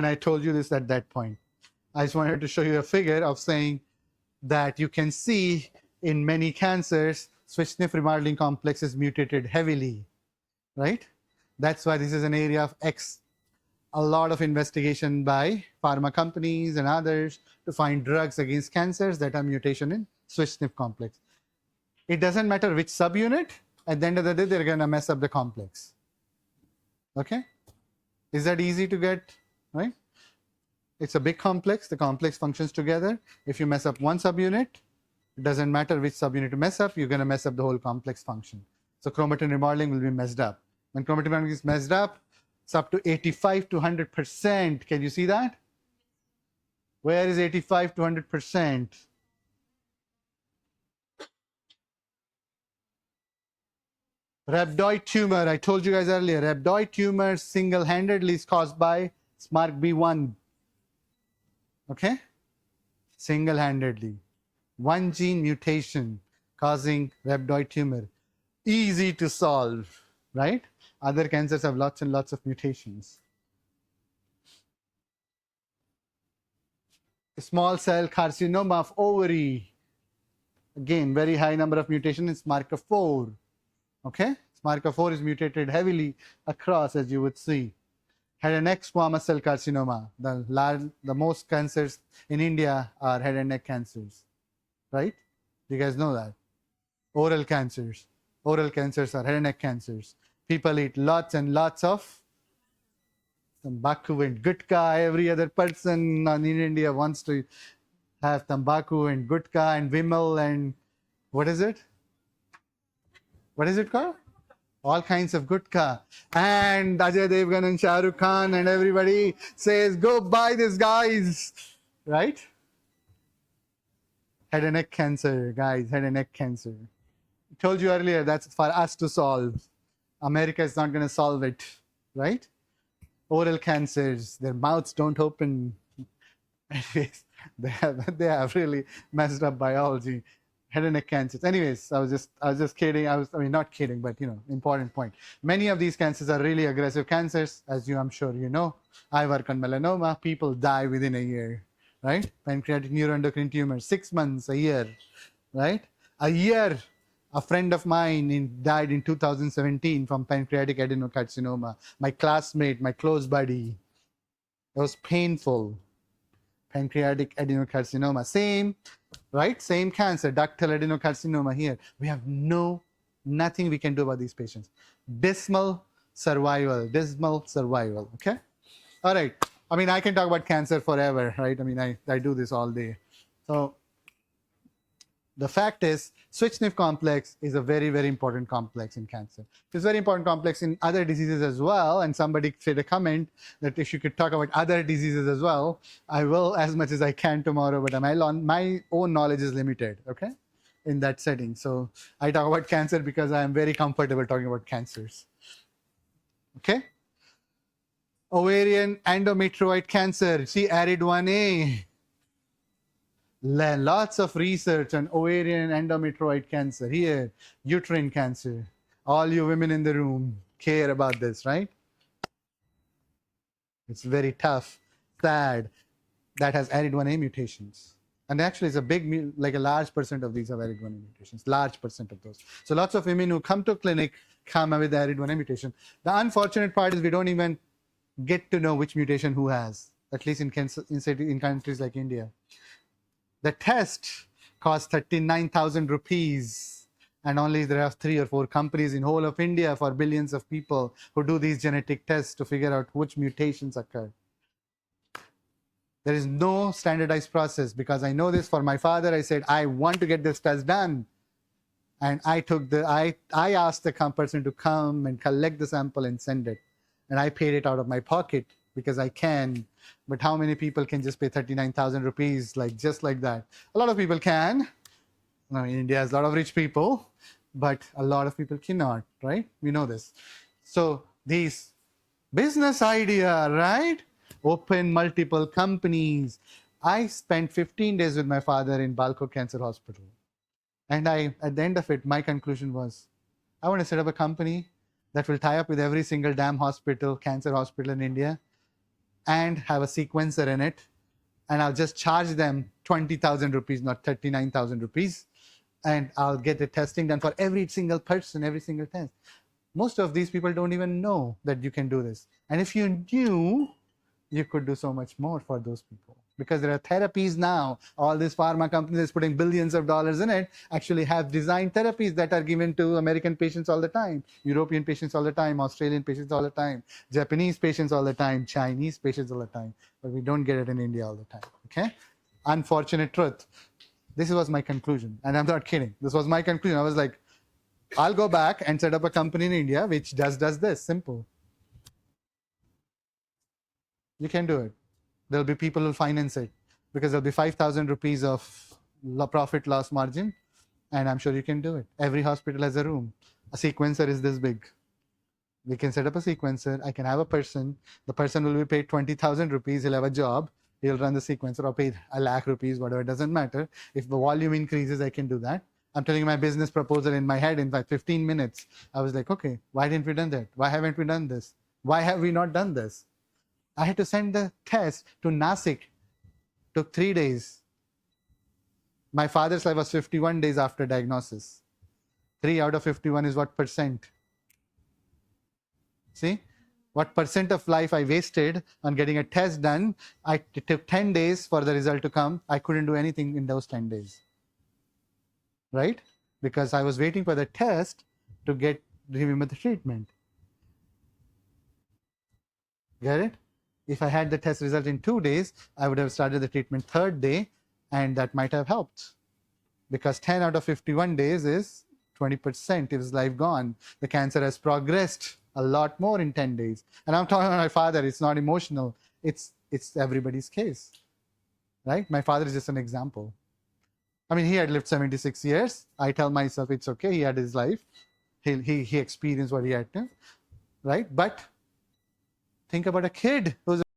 And I told you this at that point. I just wanted to show you a figure of saying that you can see in many cancers, switch-SNF remodeling complex is mutated heavily, right? That's why this is an area of a lot of investigation by pharma companies and others to find drugs against cancers that are mutation in switch-SNF complex. It doesn't matter which subunit, at the end of the day, they're going to mess up the complex. Okay? Is that easy to get, right? It's a big complex. The complex functions together. If you mess up one subunit, it doesn't matter which subunit you mess up, you're going to mess up the whole complex function. So chromatin remodeling will be messed up. When chromatin remodeling is messed up, it's up to 85 to 100%. Can you see that? Where is 85 to 100%? Rhabdoid tumor, I told you guys earlier, rhabdoid tumor single-handedly is caused by SMARCB1. Okay? Single-handedly. One gene mutation causing rhabdoid tumor. Easy to solve, right? Other cancers have lots and lots of mutations. Small cell carcinoma of ovary. Again, very high number of mutations in SMARCA4. Okay? SMARCA4 is mutated heavily across, as you would see. Head and neck squamous cell carcinoma. The most cancers in India are head and neck cancers. Right? You guys know that. Oral cancers. Oral cancers are head and neck cancers. People eat lots and lots of tambaku and gutka. Every other person in India wants to have tambaku and gutka and vimal and what is it? What is it called? All kinds of gutka. And Ajay Devgan and Shah Rukh Khan and everybody says, go buy this, guys. Right? Head and neck cancer, guys, head and neck cancer. I told you earlier, that's for us to solve. America is not going to solve it, right? Oral cancers, their mouths don't open. Anyways, they have really messed up biology. Head and neck cancers. Anyways, I was just kidding. I mean, not kidding, but important point. Many of these cancers are really aggressive cancers, as I'm sure you know. I work on melanoma. People die within a year, right? Pancreatic neuroendocrine tumor, 6 months, a year, right? A year. A friend of mine died in 2017 from pancreatic adenocarcinoma. My classmate, my close buddy. It was painful. Pancreatic adenocarcinoma, same, right? Same cancer, ductal adenocarcinoma here. We have nothing we can do about these patients. Dismal survival, okay? All right. I mean, I can talk about cancer forever, right? I mean, I do this all day. So the fact is, switch-SNF complex is a very, very important complex in cancer. It's a very important complex in other diseases as well. And somebody said a comment that if you could talk about other diseases as well, I will as much as I can tomorrow, but my own knowledge is limited, okay, in that setting. So I talk about cancer because I am very comfortable talking about cancers, okay? Ovarian endometrioid cancer, see ARID1A. Lots of research on ovarian endometrioid cancer. Here, uterine cancer. All you women in the room care about this, right? It's very tough, sad. That has ARID1A mutations. And actually, it's a big, like a large percent of these have ARID1A mutations, large percent of those. So lots of women who come to clinic come with ARID1A mutation. The unfortunate part is we don't even get to know which mutation who has, at least in countries like India. The test costs 39,000 rupees, and only there are 3 or 4 companies in whole of India for billions of people who do these genetic tests to figure out which mutations occur. There is no standardized process, because I know this for my father. I said, I want to get this test done. And I asked the person to come and collect the sample and send it. And I paid it out of my pocket because I can. But how many people can just pay 39,000 rupees just like that? A lot of people can. I mean, India has a lot of rich people, but a lot of people cannot, right? We know this. So these business idea, right? Open multiple companies. I spent 15 days with my father in Balco Cancer Hospital. And at the end of it, my conclusion was, I want to set up a company that will tie up with every single damn hospital, cancer hospital in India, and have a sequencer in it, and I'll just charge them 20,000 rupees, not 39,000 rupees, and I'll get the testing done for every single person, every single test. Most of these people don't even know that you can do this. And if you knew, you could do so much more for those people, because there are therapies now. All these pharma companies putting billions of dollars in it actually have designed therapies that are given to American patients all the time, European patients all the time, Australian patients all the time, Japanese patients all the time, Chinese patients all the time, but we don't get it in India all the time. Okay, unfortunate truth. This was my conclusion, and I'm not kidding. This was my conclusion. I was like, I'll go back and set up a company in India which does this. Simple. You can do it. There'll be people who'll finance it, because there'll be 5,000 rupees of profit loss margin, and I'm sure you can do it. Every hospital has a room. A sequencer is this big. We can set up a sequencer. I can have a person. The person will be paid 20,000 rupees. He'll have a job. He'll run the sequencer, or pay 1,00,000 rupees, whatever. It doesn't matter. If the volume increases, I can do that. I'm telling you my business proposal in my head in like 15 minutes. I was like, okay, why didn't we done that? Why haven't we done this? Why have we not done this? I had to send the test to Nasik. Took 3 days. My father's life was 51 days after diagnosis. 3 out of 51 is what percent? See? What percent of life I wasted on getting a test done. It took 10 days for the result to come. I couldn't do anything in those 10 days. Right? Because I was waiting for the test to give him the treatment. Get it? If I had the test result in 2 days, I would have started the treatment 3rd day, and that might have helped. Because 10 out of 51 days is 20% of his life gone. The cancer has progressed a lot more in 10 days. And I'm talking about my father. It's not emotional. It's everybody's case. Right? My father is just an example. I mean, he had lived 76 years. I tell myself it's okay. He had his life. He experienced what he had to. Right? But think about a kid who's